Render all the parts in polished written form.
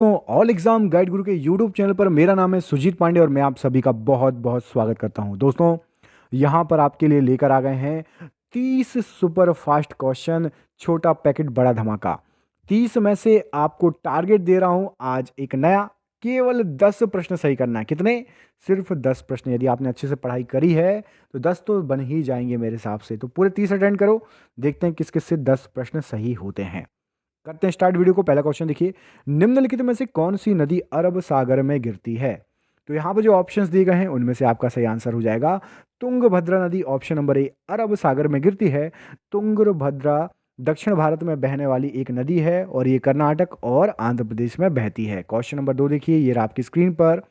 तो all exam guide गुरु के YouTube channel पर मेरा नाम है सुजीत पांडे और मैं आप सभी का बहुत बहुत स्वागत करता हूं। दोस्तों, यहां पर आपके लिए लेकर आ गए हैं 30 सुपर फास्ट क्वेश्चन, छोटा पैकेट बड़ा धमाका। 30 में से आपको टारगेट दे रहा हूं आज एक नया, केवल 10 प्रश्न सही करना है। कितने? सिर्फ 10 प्रश्न। यदि आपने अच्छे से पढ़ाई करी है तो 10 तो बन ही जाएंगे मेरे हिसाब से। तो पूरे 30 अटेंड करो, देखते हैं किस किस से 10 प्रश्न सही होते हैं। करते हैं स्टार्ट वीडियो को। पहला क्वेश्चन देखिए, निम्नलिखित में से कौन सी नदी अरब सागर में गिरती है? तो यहाँ पर जो ऑप्शंस दिए गए हैं उनमें से आपका सही आंसर हो जाएगा तुंगभद्रा नदी। ऑप्शन नंबर ए अरब सागर में गिरती है। तुंगभद्रा दक्षिण भारत में बहने वाली एक नदी है और ये कर्नाटक और आंध्र प्रदेश में बहती है। क्वेश्चन नंबर 2 देखिए, ये रहा आपकी स्क्रीन पर।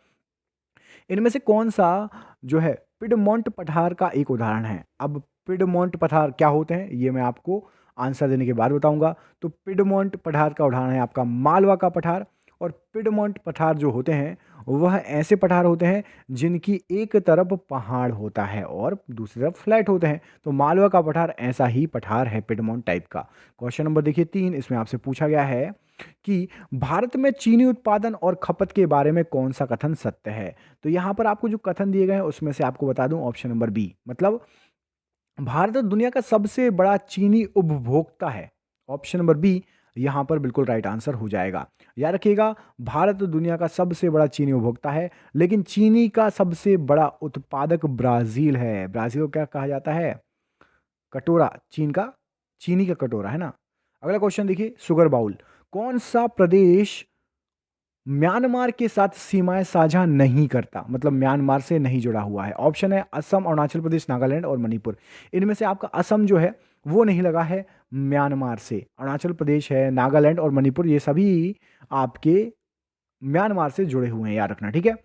इनमें से कौन सा जो है पिडमोंट पठार का एक उदाहरण है? अब पिडमोंट पठार क्या होते हैं ये मैं आपको आंसर देने के बाद बताऊंगा। तो पिडमोंट पठार का उदाहरण है आपका मालवा का पठार। और पिडमोंट पठार जो होते हैं वह ऐसे पठार होते हैं जिनकी एक तरफ पहाड़ होता है और दूसरी तरफ फ्लैट होते हैं। तो मालवा का पठार ऐसा ही पठार है, पिडमोंट टाइप का। क्वेश्चन नंबर देखिए 3, इसमें आपसे पूछा गया है कि भारत में चीनी उत्पादन और खपत के बारे में कौन सा कथन सत्य है? तो यहाँ पर आपको जो कथन दिए गए हैं उसमें से आपको बता दूं ऑप्शन नंबर बी, मतलब भारत दुनिया का सबसे बड़ा चीनी उपभोक्ता है। ऑप्शन नंबर बी यहाँ पर बिल्कुल राइट आंसर हो जाएगा। याद रखिएगा, भारत दुनिया का सबसे बड़ा चीनी उपभोक्ता है, लेकिन चीनी का सबसे बड़ा उत्पादक ब्राजील है। ब्राजील को क्या कहा जाता है? कटोरा, चीनी का कटोरा है ना। अगला क्वेश्चन देखिए, शुगर बाउल कौन सा प्रदेश म्यांमार के साथ सीमाएं साझा नहीं करता, मतलब म्यांमार से नहीं जुड़ा हुआ है? ऑप्शन है असम, अरुणाचल प्रदेश, नागालैंड और मणिपुर। इनमें से आपका असम जो है वो नहीं लगा है म्यांमार से। अरुणाचल प्रदेश है, नागालैंड और मणिपुर ये सभी आपके म्यांमार से जुड़े हुए हैं, याद रखना, ठीक है।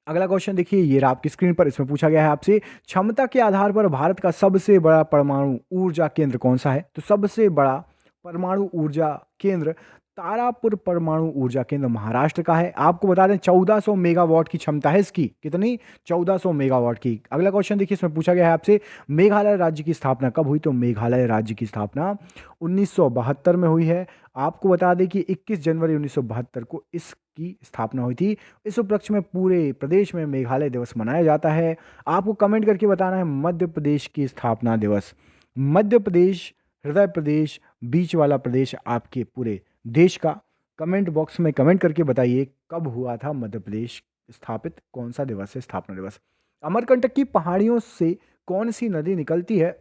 अगला क्वेश्चन देखिए, ये रहा आपकी स्क्रीन पर। इसमें पूछा गया है आपसे, क्षमता के आधार पर भारत का सबसे बड़ा परमाणु ऊर्जा केंद्र कौन सा है? तो सबसे बड़ा परमाणु ऊर्जा केंद्र तारापुर परमाणु ऊर्जा केंद्र महाराष्ट्र का है। आपको बता दें 1400 मेगावाट की क्षमता है इसकी। कितनी? 1400 मेगावाट की। अगला क्वेश्चन देखिए, इसमें पूछा गया है आपसे, मेघालय राज्य की स्थापना कब हुई? तो मेघालय राज्य की स्थापना 1972 में हुई है। आपको बता दें कि 21 जनवरी 1972 को इसकी स्थापना हुई थी। इस उपलक्ष्य में पूरे प्रदेश में मेघालय दिवस मनाया जाता है। आपको कमेंट करके बताना है मध्य प्रदेश की स्थापना दिवस। मध्य प्रदेश, हृदय प्रदेश, बीच वाला प्रदेश आपके पूरे देश का। कमेंट बॉक्स में कमेंट करके बताइए कब हुआ था मध्य प्रदेश स्थापित, कौन सा दिवस है स्थापना दिवस। अमरकंटक की पहाड़ियों से कौन सी नदी निकलती है?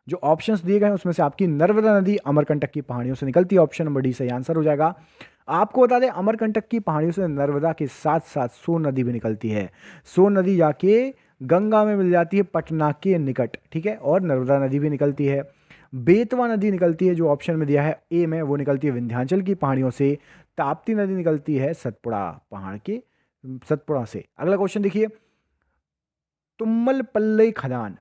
जो ऑप्शंस दिए गए हैं उसमें से आपकी नर्मदा नदी अमरकंटक की पहाड़ियों से निकलती है। ऑप्शन नंबर डी सही आंसर हो जाएगा। आपको बता दें अमरकंटक की पहाड़ियों से नर्मदा के साथ साथ सोन नदी भी निकलती है। सोन नदी जाके गंगा में मिल जाती है पटना के निकट, ठीक है। और नर्मदा नदी भी निकलती है। बेतवा नदी निकलती है, जो ऑप्शन में दिया है ए में, वो निकलती है विंध्याचल की पहाड़ियों से। ताप्ती नदी निकलती है सतपुड़ा पहाड़ के, सतपुड़ा से। अगला क्वेश्चन देखिए, तुम्मलपल्ली खदान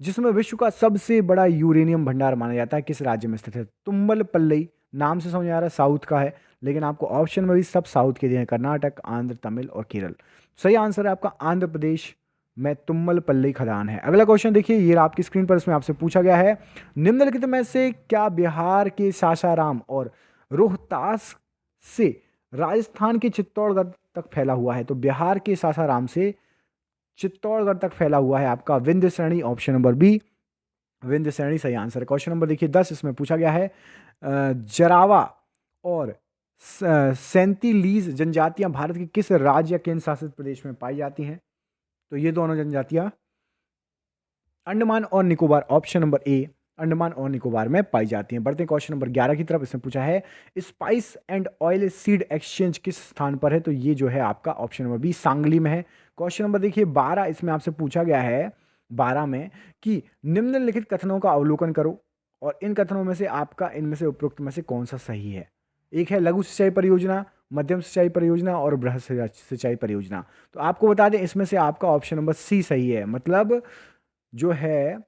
जिसमें विश्व का सबसे बड़ा यूरेनियम भंडार माना जाता है किस राज्य में स्थित है? तुम्बलपल्ली नाम से समझ आ रहा है साउथ का है, लेकिन आपको ऑप्शन में भी सब साउथ के दिए हैं, कर्नाटक, आंध्र, तमिल और केरल। सही आंसर है आपका आंध्र प्रदेश में तुम्बलपल्ली खदान है। अगला क्वेश्चन देखिए, ये आपकी स्क्रीन पर, इसमें आपसे पूछा गया है, निम्नलिखित में से क्या बिहार के सासाराम और रोहतास से राजस्थान के चित्तौड़गढ़ तक फैला हुआ है? तो बिहार के सासाराम से चित्तौड़गढ़ तक फैला हुआ है आपका विंध्य श्रेणी। ऑप्शन नंबर बी विंध्य श्रेणी सही आंसर है। क्वेश्चन नंबर देखिए 10, इसमें पूछा गया है जरावा और सेंतीलीज जनजातियां भारत के किस राज्य या केंद्र शासित प्रदेश में पाई जाती हैं? तो ये दोनों जनजातियां अंडमान और Nicobar, option number A Andaman और निकोबार में पाई जाती हैं। बढ़ते हैं क्वेश्चन नंबर 11 की तरफ। इसमें पूछा है spice and oil seed exchange किस स्थान पर है? तो ये जो है आपका ऑप्शन नंबर बी सांगली में है। क्वेश्चन नंबर देखिए 12, इसमें आपसे पूछा गया है 12 में कि निम्नलिखित कथनों का अवलोकन करो और इन कथनों में से आपका इनमें से उपरोक्त में से कौन सा सही है? एक है लघु सिंचाई परियोजना, मध्यम सिंचाई परियोजना और बृहद सिंचाई परियोजना। तो आपको बता दें इसमें से आपका ऑप्शन नंबर सी सही है, मतलब जो है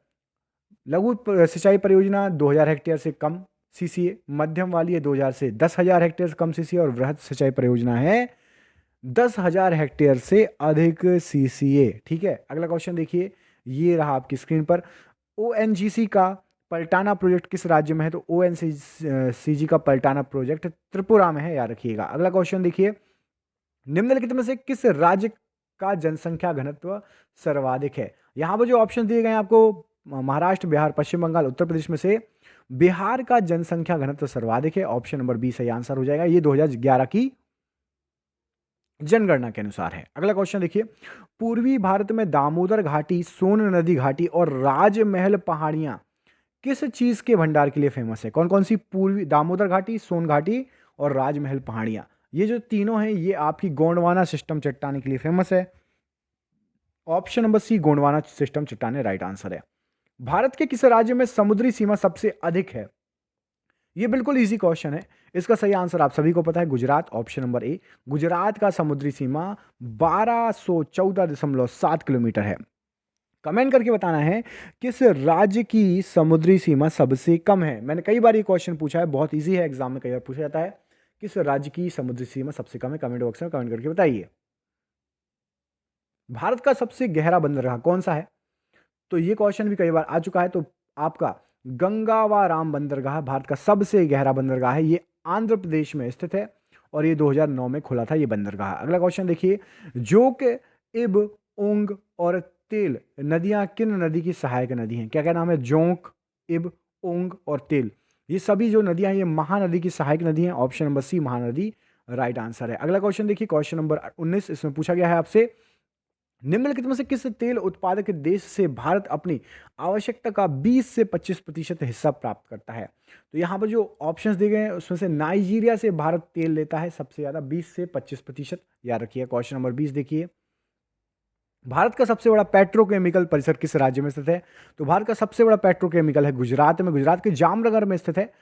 लघु सिंचाई परियोजना 2000 हेक्टेयर से कम सीसीए, मध्यम वाली है 2000 से 10,000 हेक्टेयर से कम सीसीए और बृहद सिंचाई परियोजना है 10,000 हेक्टेयर से अधिक सीसीए, ठीक है। अगला क्वेश्चन देखिए, ये रहा आपकी स्क्रीन पर। ओएनजीसी का पलटाना प्रोजेक्ट किस राज्य में है? तो ONGC का पलटाना प्रोजेक्ट त्रिपुरा में है, याद रखिएगा। अगला क्वेश्चन देखिए, निम्नलिखित में से किस राज्य का जनसंख्या घनत्व सर्वाधिक है? यहां पर जो ऑप्शन दिए गए हैं आपको, महाराष्ट्र, बिहार, पश्चिम बंगाल, उत्तर प्रदेश में से बिहार का जनसंख्या घनत्व सर्वाधिक है। ऑप्शन नंबर बी सही आंसर हो जाएगा। ये 2011 की जनगणना के अनुसार है। अगला क्वेश्चन देखिए, पूर्वी भारत में दामोदर घाटी, सोन नदी घाटी और राजमहल पहाड़ियां किस चीज के भंडार के लिए फेमस है? कौन कौन सी? पूर्वी दामोदर घाटी, सोन घाटी और राजमहल पहाड़ियां, ये जो तीनों हैं ये आपकी गोंडवाना सिस्टम चट्टाने के लिए फेमस है। Option number C Gondwana system चट्टाने राइट आंसर है। भारत के किस राज्य में समुद्री सीमा सबसे अधिक है? ये बिल्कुल इजी क्वेश्चन है। इसका सही आंसर आप सभी को पता है, Gujarat. Option number A, Gujarat का समुद्री सीमा 1214.7 किलोमीटर है। कमेंट करके बताना है किस राज्य की समुद्री सीमा सबसे कम है। मैंने कई बार ये क्वेश्चन पूछा है, बहुत इजी है, एग्जाम में कई बार पूछा जाता है। किस राज्य की समुद्री सीमा सबसे कम है? कमेंट बॉक्स में कमेंट करके बताइए। भारत का सबसे गहरा बंदरगाह कौन सा है? तो ये क्वेश्चन भी कई बार आ चुका है। तो आपका गंगावाराम बंदरगाह भारत का सबसे गहरा बंदरगाह है। ये आंध्र प्रदेश में स्थित है और ये 2009 में खुला था ये बंदरगाह। अगला क्वेश्चन देखिए, जोक, इब, ओंग और तेल नदियां किन नदी की सहायक नदी हैं? क्या क्या नाम है? जोंक, इब, ओंग और तेल, ये सभी जो नदियां हैं ये महानदी की सहायक नदी हैं। Option number C Mahanadi right answer है। अगला क्वेश्चन देखिए, क्वेश्चन नंबर 19, इसमें पूछा गया है आपसे, निम्नलिखित में से किस तेल उत्पादक देश से भारत अपनी आवश्यकता का 20 से 25% हिस्सा प्राप्त करता है? तो यहाँ पर जो ऑप्शंस दिए गए हैं उसमें से नाइजीरिया से भारत तेल लेता है सबसे ज़्यादा, 20 से 25%, याद रखिए। क्वेश्चन नंबर 20 देखिए, भारत का सबसे बड़ा पेट्रोकेमिकल परिसर किस राज्य में स्थित है? तो भारत का सबसे बड़ा पेट्रोकेमिकल है गुजरात में, गुजरात के जामनगर में स्थित है।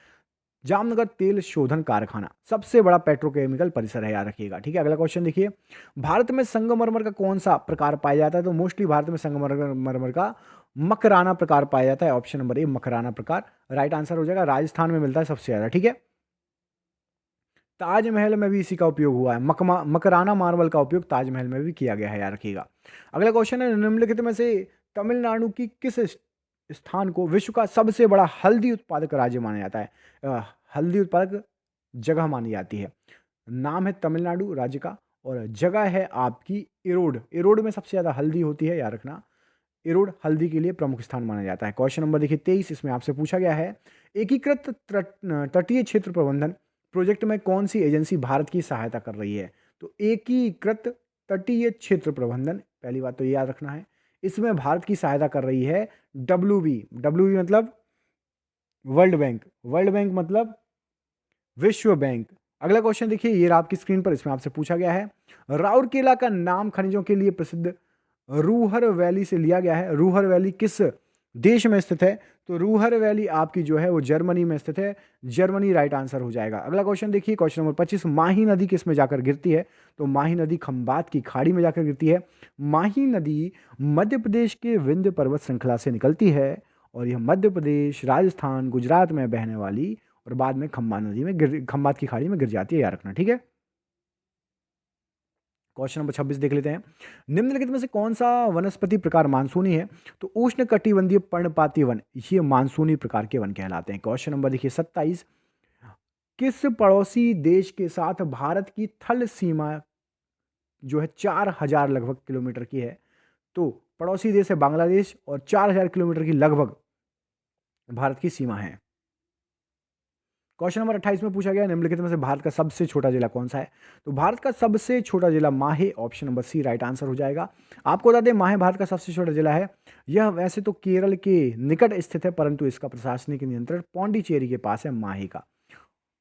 जामनगर तेल शोधन कारखाना सबसे बड़ा पेट्रोकेमिकल परिसर है, याद रखिएगा। ठीक है, अगला क्वेश्चन देखिए, भारत में संगमरमर का कौन सा प्रकार पाया जाता है? तो मोस्टली भारत में संगमरमर का मकराना प्रकार पाया जाता है। ऑप्शन नंबर ए मकराना प्रकार राइट आंसर हो जाएगा। राजस्थान में मिलता है सबसे ज्यादा। ठीक है, ताजमहल में भी इसी का उपयोग हुआ है। मकराना मार्बल का उपयोग ताजमहल में भी किया गया है, याद रखिएगा। अगला क्वेश्चन है, निम्नलिखित में से तमिलनाडु की किस स्थान को विश्व का सबसे बड़ा हल्दी उत्पादक राज्य माना जाता है? हल्दी उत्पादक जगह मानी जाती है। नाम है तमिलनाडु राज्य का और जगह है आपकी इरोड। इरोड में सबसे ज्यादा हल्दी होती है, याद रखना। इरोड हल्दी के लिए प्रमुख स्थान माना जाता है। क्वेश्चन नंबर देखिए 23, इसमें आपसे पूछा गया है, एकीकृत तटीय क्षेत्र प्रबंधन प्रोजेक्ट में कौन सी एजेंसी भारत की सहायता कर रही है? तो एकीकृत तटीय क्षेत्र प्रबंधन, पहली बात तो ये याद रखना है, इसमें भारत की सहायता कर रही है WB। WB मतलब वर्ल्ड बैंक, वर्ल्ड बैंक मतलब विश्व बैंक। अगला क्वेश्चन देखिए, ये आपकी स्क्रीन पर, इसमें आपसे पूछा गया है, राउरकेला का नाम खनिजों के लिए प्रसिद्ध रूहर वैली से लिया गया है। रूहर वैली किस देश में स्थित है? तो रूहर वैली आपकी जो है वो जर्मनी में स्थित है। जर्मनी राइट आंसर हो जाएगा। अगला क्वेश्चन देखिए, क्वेश्चन नंबर 25, माही नदी किस में जाकर गिरती है? तो माही नदी खंबात की खाड़ी में जाकर गिरती है। माही नदी मध्य प्रदेश के विंध्य पर्वत श्रृंखला से निकलती है और यह मध्य प्रदेश, राजस्थान, गुजरात में बहने वाली और बाद में खंबा नदी में खंबात की खाड़ी में गिर जाती है, याद रखना। ठीक है, क्वेश्चन नंबर 26 देख लेते हैं, निम्नलिखित में से कौन सा वनस्पति प्रकार मानसूनी है? तो उष्ण कटिबंधीय पर्णपाती वन, ये मानसूनी प्रकार के वन कहलाते हैं। क्वेश्चन नंबर देखिए 27, किस पड़ोसी देश के साथ भारत की थल सीमा जो है 4000 लगभग किलोमीटर की है? तो पड़ोसी देश है बांग्लादेश और 4000 किलोमीटर की लगभग भारत की सीमा है। क्वेश्चन नंबर 28 में पूछा गया, निम्नलिखित में से भारत का सबसे छोटा जिला कौन सा है? तो भारत का सबसे छोटा जिला Mahe, option number C right answer हो जाएगा। आपको बता दें माहे भारत का सबसे छोटा जिला है। यह वैसे तो केरल के निकट स्थित है परंतु इसका प्रशासनिक नियंत्रण पौंडीचेरी के पास है माहे का।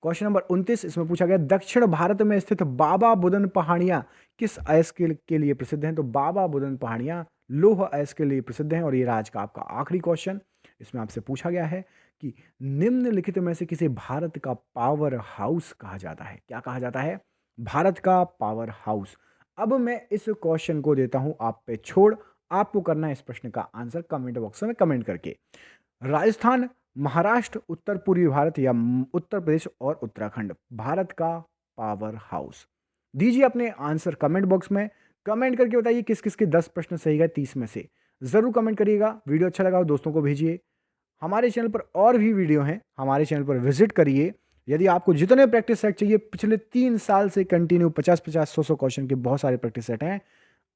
क्वेश्चन नंबर 29, इसमें पूछा गया, दक्षिण भारत में स्थित बाबा बुदन पहाड़ियां किस अयस्क के लिए प्रसिद्ध हैं? तो बाबा बुदन पहाड़ियां लौह अयस्क के लिए प्रसिद्ध हैं। और ये आज का आपका आखिरी क्वेश्चन, इसमें आपसे पूछा गया है कि निम्नलिखित में से किसे भारत का पावर हाउस कहा जाता है? क्या कहा जाता है? भारत का पावर हाउस। अब मैं इस क्वेश्चन को देता हूं आप पे छोड़, आपको करना है इस प्रश्न का आंसर कमेंट बॉक्स में कमेंट करके। राजस्थान, महाराष्ट्र, उत्तर पूर्वी भारत या उत्तर प्रदेश और उत्तराखंड भारत का पावर हाउस? दीजिए अपने आंसर कमेंट बॉक्स में, कमेंट करके बताइए किस किस के 10 प्रश्न सही गए 30 में से। जरूर कमेंट करिएगा। वीडियो अच्छा लगा हो दोस्तों को भेजिए। हमारे चैनल पर और भी वीडियो हैं, हमारे चैनल पर विजिट करिए। यदि आपको जितने प्रैक्टिस सेट चाहिए, पिछले 3 साल से कंटिन्यू 50-50, 100-100 क्वेश्चन के बहुत सारे प्रैक्टिस सेट हैं।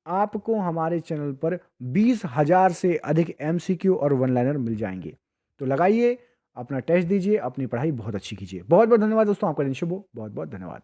आपको हमारे चैनल पर 20,000 से अधिक एमसीक्यू और वन लाइनर मिल जाएंगे। तो लगाइए, अपना टेस्ट दीजिए, अपनी पढ़ाई बहुत अच्छी कीजिए। बहुत बहुत धन्यवाद दोस्तों, आपका दिन शुभ हो। बहुत बहुत धन्यवाद।